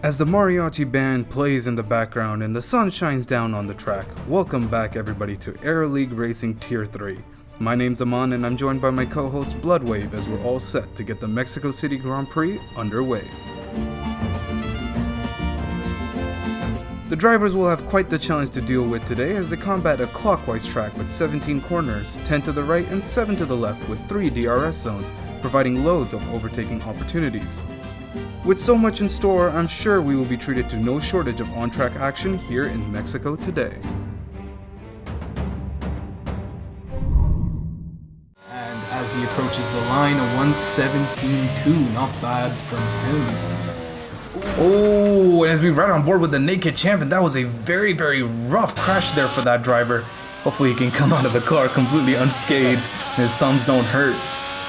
As the mariachi band plays in the background and the sun shines down on the track, welcome back everybody to Aero League Racing Tier 3. My name's Aman and I'm joined by my co-host Bloodwave as we're all set to get the Mexico City Grand Prix underway. The drivers will have quite the challenge to deal with today as they combat a clockwise track with 17 corners, 10 to the right and 7 to the left with 3 DRS zones, providing loads of overtaking opportunities. With so much in store, I'm sure we will be treated to no shortage of on-track action here in Mexico today. And as he approaches the line, a 1:17.2, not bad from him. Oh, and as we ride on board with the naked champion, that was a very, very rough crash there for that driver. Hopefully he can come out of the car completely unscathed and his thumbs don't hurt.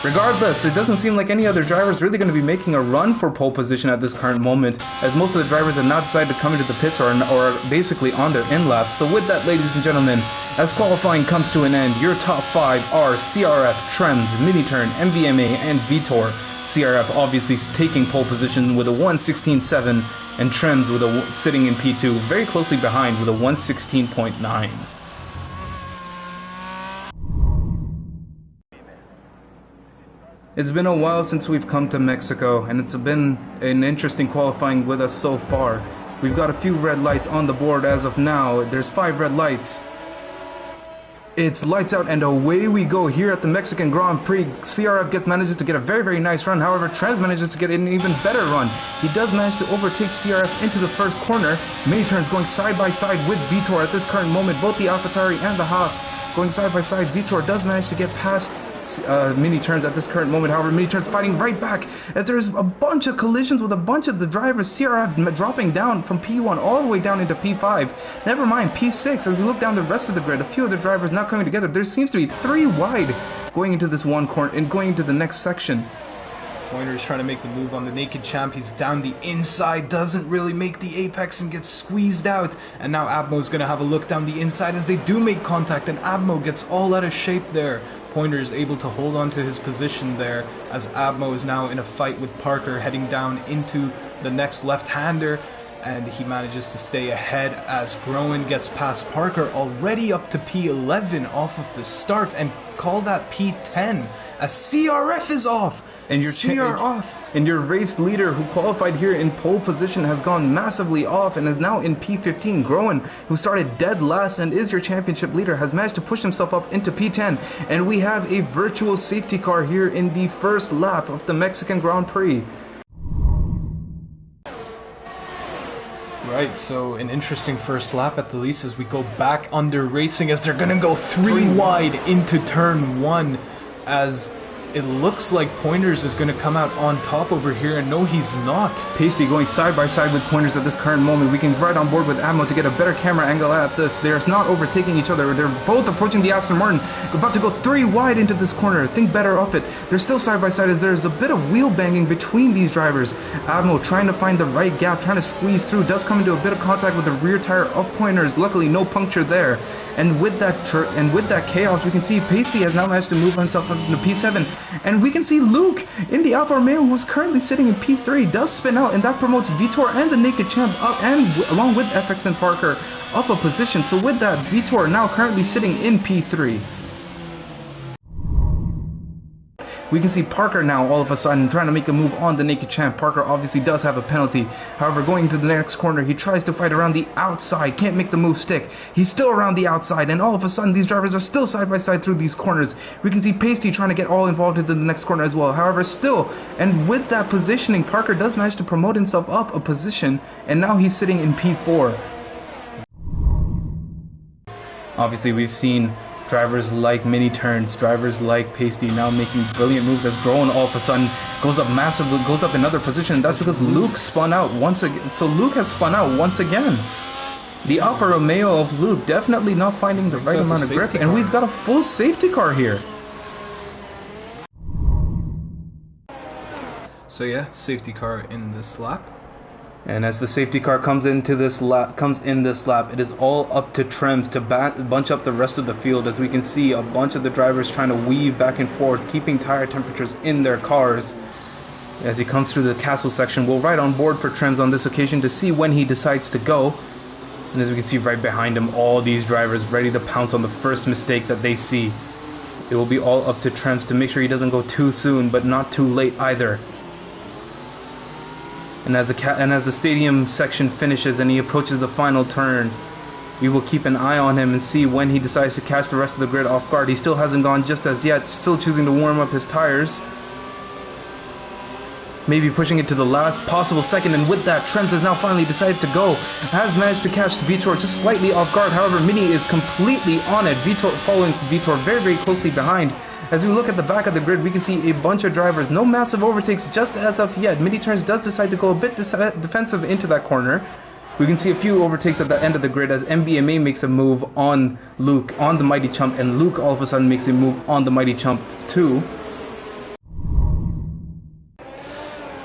Regardless, it doesn't seem like any other driver is really going to be making a run for pole position at this current moment, as most of the drivers have now decided to come into the pits or are basically on their in lap. So with that, ladies and gentlemen, as qualifying comes to an end, your top 5 are CRF, Trems, Miniturn, MVMA, and Vitor. CRF obviously taking pole position with a 1:16.7, and Trems with sitting in P2, very closely behind with a 1:16.9. It's been a while since we've come to Mexico, and it's been an interesting qualifying with us so far. We've got a few red lights on the board as of now. There's 5 red lights. It's lights out and away we go here at the Mexican Grand Prix. CRF manages to get a very, very nice run. However, Trez manages to get an even better run. He does manage to overtake CRF into the first corner. Mini turns going side by side with Vitor at this current moment. Both the AlphaTauri and the Haas going side by side. Vitor does manage to get past Mini turns at this current moment. However, Mini turns fighting right back as there's a bunch of collisions with a bunch of the drivers. CRF dropping down from P1 all the way down into P5. Never mind P6. As we look down the rest of the grid, a few of the drivers not coming together. There seems to be 3 wide going into this one corner and going into the next section. Pointer's trying to make the move on the naked champ. He's down the inside, doesn't really make the apex and gets squeezed out. And now Abmo's going to have a look down the inside as they do make contact, and Abmo gets all out of shape there. Pointer is able to hold on to his position there as Abmo is now in a fight with Parker heading down into the next left-hander, and he manages to stay ahead as Groen gets past Parker already up to P11 off of the start, and call that P10 as CRF is off. And your race leader who qualified here in pole position has gone massively off and is now in P15. Groen, who started dead last and is your championship leader, has managed to push himself up into P10. And we have a virtual safety car here in the first lap of the Mexican Grand Prix. Right, so an interesting first lap at the least as we go back under racing as they're going to go 3 wide into turn 1 as it looks like Pointers is going to come out on top over here, and no, he's not. Pasty going side by side with Pointers at this current moment. We can ride on board with Ammo to get a better camera angle at this. They're not overtaking each other. They're both approaching the Aston Martin. We're about to go 3 wide into this corner. Think better of it. They're still side by side as there's a bit of wheel banging between these drivers. Ammo trying to find the right gap, trying to squeeze through. Does come into a bit of contact with the rear tire of Pointers. Luckily, no puncture there. And with that chaos, we can see Pasty has now managed to move himself up into P7. And we can see Luke in the Alfa Romeo, who's currently sitting in P3, does spin out, and that promotes Vitor and the naked champ up, and along with FX and Parker, up a position. So with that, Vitor now currently sitting in P3. We can see Parker now all of a sudden trying to make a move on the naked champ. Parker obviously does have a penalty. However, going into the next corner, he tries to fight around the outside. Can't make the move stick. He's still around the outside, and all of a sudden these drivers are still side by side through these corners. We can see Pasty trying to get all involved into the next corner as well. However, still, and with that positioning, Parker does manage to promote himself up a position, and now he's sitting in P4. Obviously, we've seen drivers like Mini Turns, drivers like Pasty now making brilliant moves as Groen all of a sudden goes up massively, goes up another position, and that's because Luke spun out once again. So Luke has spun out once again. The Alfa Romeo of Luke definitely not finding the right amount of grip, and we've got a full safety car here. So yeah, safety car in this lap. And as the safety car comes in this lap, it is all up to Trems to bunch up the rest of the field. As we can see, a bunch of the drivers trying to weave back and forth, keeping tire temperatures in their cars. As he comes through the castle section, we'll ride on board for Trends on this occasion to see when he decides to go. And as we can see right behind him, all these drivers ready to pounce on the first mistake that they see. It will be all up to Trems to make sure he doesn't go too soon, but not too late either. And as the stadium section finishes and he approaches the final turn, we will keep an eye on him and see when he decides to catch the rest of the grid off guard. He still hasn't gone just as yet, still choosing to warm up his tires. Maybe pushing it to the last possible second, and with that, Trends has now finally decided to go. Has managed to catch Vitor just slightly off guard, however, Mini is completely on it. Vitor following Vitor very, very closely behind. As we look at the back of the grid, we can see a bunch of drivers. No massive overtakes just as of yet. Mini Turns does decide to go a bit defensive into that corner. We can see a few overtakes at the end of the grid as MBMA makes a move on Luke, on the Mighty Chump, and Luke all of a sudden makes a move on the Mighty Chump too.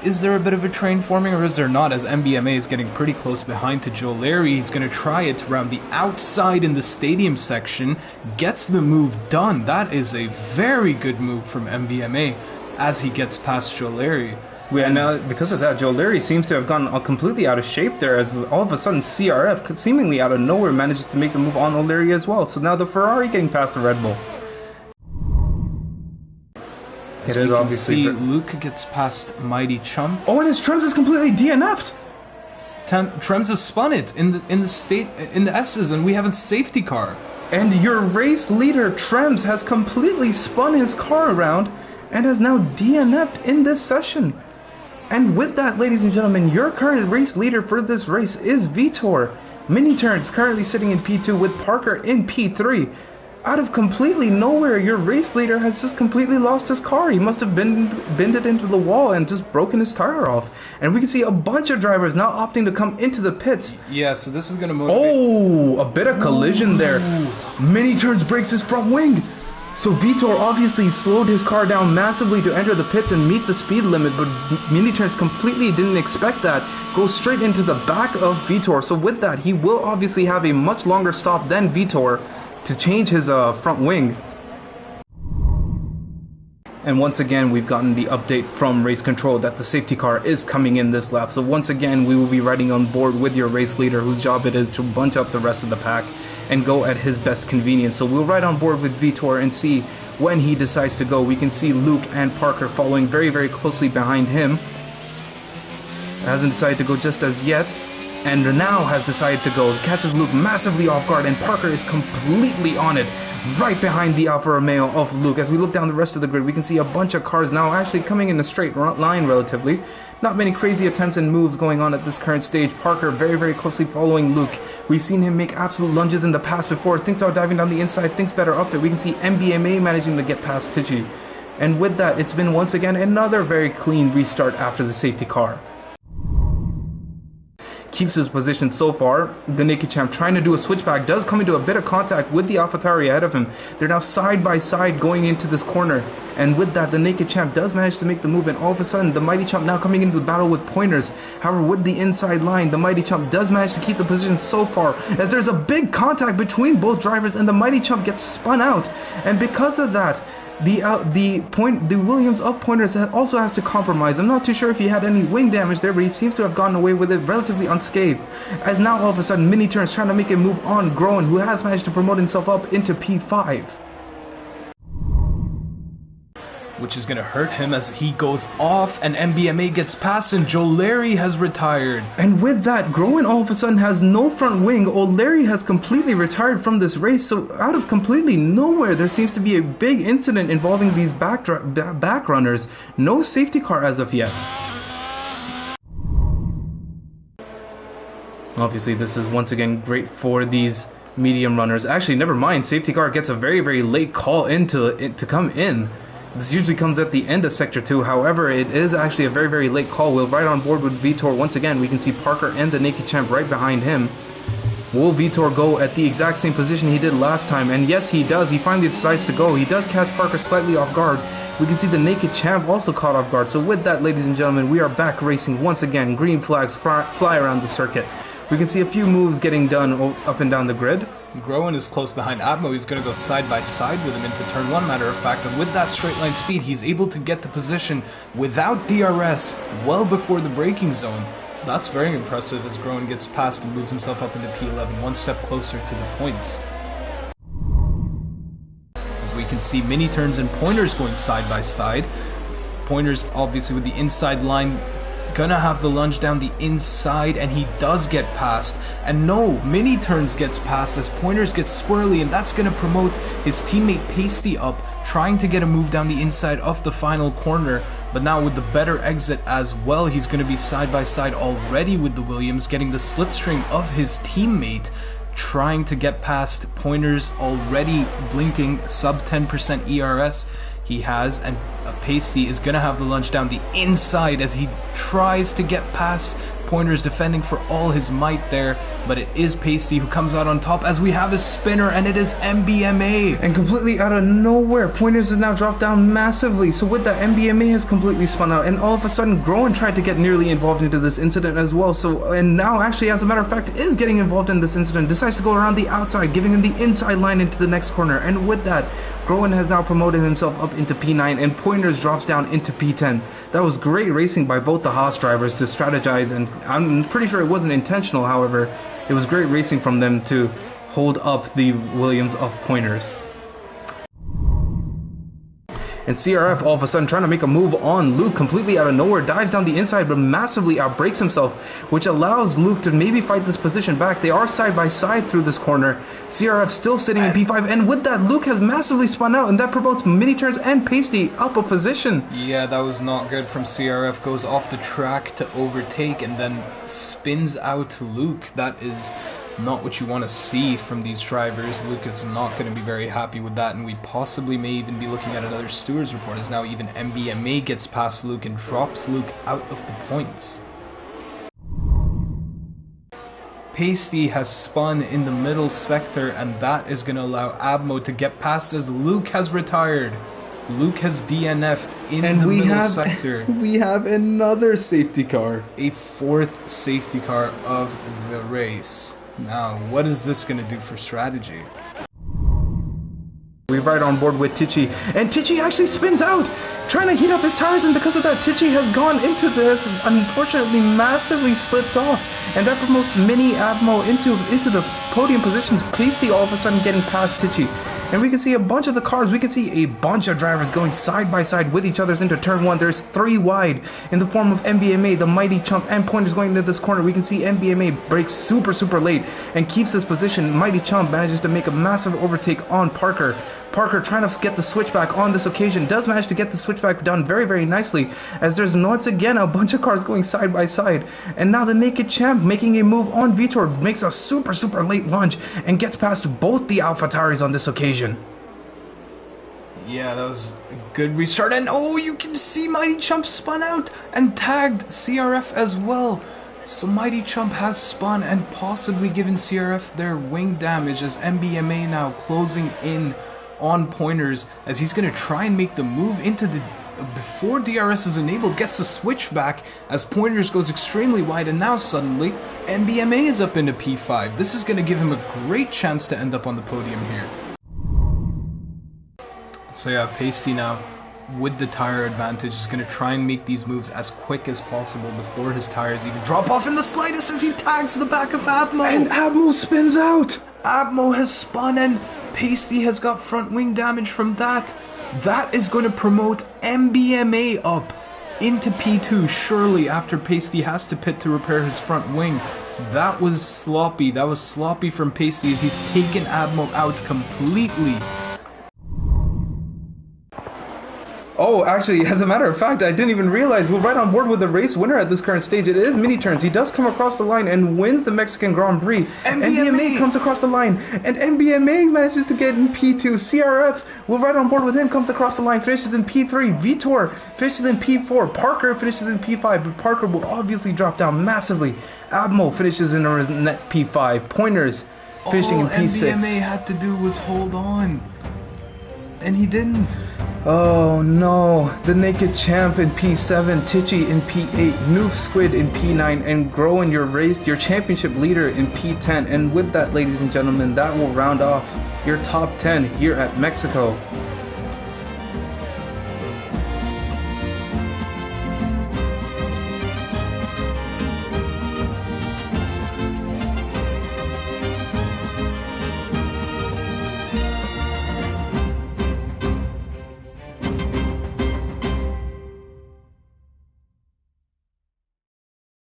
Is there a bit of a train forming, or is there not, as MBMA is getting pretty close behind to Joe Larry? He's going to try it around the outside in the stadium section, gets the move done. That is a very good move from MBMA as he gets past Joe Larry. Yeah, now because of that, Joe Larry seems to have gone completely out of shape there, as all of a sudden CRF, seemingly out of nowhere, manages to make the move on O'Leary as well. So now the Ferrari getting past the Red Bull. It is obviously. See, Luke gets past Mighty Chump. Oh, and his Trems is completely DNF'd. Trems has spun it in the S's, and we have a safety car. And your race leader Trems has completely spun his car around and has now DNF'd in this session. And with that, ladies and gentlemen, your current race leader for this race is Vitor. Mini Turns currently sitting in P2 with Parker in P3. Out of completely nowhere, your race leader has just completely lost his car. He must have bended it into the wall and just broken his tire off. And we can see a bunch of drivers now opting to come into the pits. Yeah, so this is going to motivate... Oh, a bit of collision there. Mini Turns breaks his front wing. So Vitor obviously slowed his car down massively to enter the pits and meet the speed limit, but Mini Turns completely didn't expect that. Goes straight into the back of Vitor. So with that, he will obviously have a much longer stop than Vitor to change his front wing. And once again, we've gotten the update from Race Control that the safety car is coming in this lap. So once again, we will be riding on board with your race leader, whose job it is to bunch up the rest of the pack and go at his best convenience. So we'll ride on board with Vitor and see when he decides to go. We can see Luke and Parker following very, very closely behind him. Hasn't decided to go just as yet, and now has decided to go. Catches Luke massively off guard, and Parker is completely on it, right behind the Alfa Romeo of Luke. As we look down the rest of the grid, we can see a bunch of cars now actually coming in a straight line relatively. Not many crazy attempts and moves going on at this current stage. Parker very, very closely following Luke. We've seen him make absolute lunges in the past before. Thinks about diving down the inside, thinks better up there. We can see MBMA managing to get past Tichy. And with that, it's been once again another very clean restart after the safety car. Keeps his position so far. The Naked Champ trying to do a switchback does come into a bit of contact with the AlphaTauri ahead of him. They're now side by side going into this corner, and with that, the Naked Champ does manage to make the move, and all of a sudden the Mighty Chump now coming into the battle with pointers. However, with the inside line, the Mighty Chump does manage to keep the position so far, as there's a big contact between both drivers, and the Mighty Chump gets spun out. And because of that, the Williams up pointers also has to compromise. I'm not too sure if he had any wing damage there, but he seems to have gotten away with it relatively unscathed. As now all of a sudden Mini Turns trying to make a move on Groen, who has managed to promote himself up into P5. Which is going to hurt him as he goes off and MBMA gets past and Joe Larry has retired. And with that, Groen all of a sudden has no front wing. O'Leary has completely retired from this race, so out of completely nowhere there seems to be a big incident involving these back runners. No safety car as of yet. Obviously this is once again great for these medium runners. Actually, never mind, safety car gets a very, very late call to come in. This usually comes at the end of Sector 2, however, it is actually a very, very late call. We'll ride on board with Vitor once again. We can see Parker and the Naked Champ right behind him. Will Vitor go at the exact same position he did last time? And yes, he does. He finally decides to go. He does catch Parker slightly off guard. We can see the Naked Champ also caught off guard. So with that, ladies and gentlemen, we are back racing once again. Green flags fly around the circuit. We can see a few moves getting done up and down the grid. Groen is close behind Abmo. He's going to go side by side with him into turn 1, matter of fact. And with that straight line speed, he's able to get the position without DRS well before the braking zone. That's very impressive as Groen gets past and moves himself up into P11, one step closer to the points. As we can see, mini turns and pointers going side by side. Pointers obviously with the inside line, gonna have the lunge down the inside, and he does get past. And no, mini turns gets past as pointers gets swirly, and that's gonna promote his teammate Pasty up, trying to get a move down the inside of the final corner. But now with the better exit as well, he's gonna be side by side already with the Williams, getting the slipstream of his teammate, trying to get past pointers already blinking sub 10% ERS he has, and Pasty is gonna have the lunge down the inside as he tries to get past pointers, defending for all his might there, but it is Pasty who comes out on top as we have a spinner, and it is MBMA. And completely out of nowhere, pointers has now dropped down massively. So with that, MBMA has completely spun out, and all of a sudden Groen tried to get nearly involved into this incident as well. So, and now actually, as a matter of fact, is getting involved in this incident, decides to go around the outside, giving him the inside line into the next corner. And with that, Groen has now promoted himself up into P9, and pointers drops down into P10. That was great racing by both the Haas drivers to strategize, and I'm pretty sure it wasn't intentional. However, it was great racing from them to hold up the Williams of pointers. And CRF all of a sudden trying to make a move on Luke completely out of nowhere, dives down the inside but massively outbrakes himself, which allows Luke to maybe fight this position back. They are side by side through this corner. CRF still sitting in P5, and with that, Luke has massively spun out, and that promotes mini turns and Pasty up a position. Yeah, that was not good from CRF. Goes off the track to overtake and then spins out to Luke. That is not what you want to see from these drivers. Luke is not going to be very happy with that, and we possibly may even be looking at another stewards report as now even MBMA gets past Luke and drops Luke out of the points. Pasty has spun in the middle sector, and that is going to allow Abmo to get past as Luke has retired. Luke has DNF'd in the middle sector. We have another safety car. A fourth safety car of the race. Now, what is this going to do for strategy? We ride on board with Tichy, and Tichy actually spins out, trying to heat up his tires, and because of that, Tichy has gone into this, unfortunately massively slipped off, and that promotes Mini Abmo into the podium positions. Pasty all of a sudden getting past Tichy. And we can see a bunch of the cars, we can see a bunch of drivers going side by side with each other into turn 1. There's 3 wide in the form of MBMA, the mighty chump, and pointers going into this corner. We can see MBMA breaks super late and keeps his position. Mighty chump manages to make a massive overtake on Parker. Parker trying to get the switchback on this occasion, does manage to get the switchback done very nicely, as there's once again a bunch of cars going side by side. And now the naked champ making a move on Vitor, makes a super late lunge and gets past both the AlphaTauris on this occasion. Yeah, that was a good restart, and oh, you can see Mighty Chump spun out and tagged CRF as well. So Mighty Chump has spun and possibly given CRF their wing damage, as MBMA now closing in on pointers as he's going to try and make the move into the before DRS is enabled, gets the switch back as pointers goes extremely wide, and now suddenly MBMA is up into P5. This is going to give him a great chance to end up on the podium here. So yeah, Pasty now with the tire advantage is going to try and make these moves as quick as possible before his tires even drop off in the slightest as he tags the back of Abmo. And Abmo spins out! Abmo has spun and Pasty has got front wing damage from that. That is going to promote MBMA up into P2 surely after Pasty has to pit to repair his front wing. That was sloppy. That was sloppy from Pasty as he's taken Abmo out completely. Oh, actually, as a matter of fact, I didn't even realize we're right on board with the race winner at this current stage. It is mini turns. He does come across the line and wins the Mexican Grand Prix. MBMA comes across the line, and MBMA manages to get in P2. CRF, we're right on board with him, comes across the line, finishes in P3. Vitor finishes in P4. Parker finishes in P5, but Parker will obviously drop down massively. Abmo finishes in a net P5. Pointers finishing in P6. All MBMA had to do was hold on. and he didn't. Oh no, the Naked Champ in P7, Tichy in P8, Noof Squid in P9, and Groen, your championship leader in P10. And with that, ladies and gentlemen, that will round off your top 10 here at Mexico.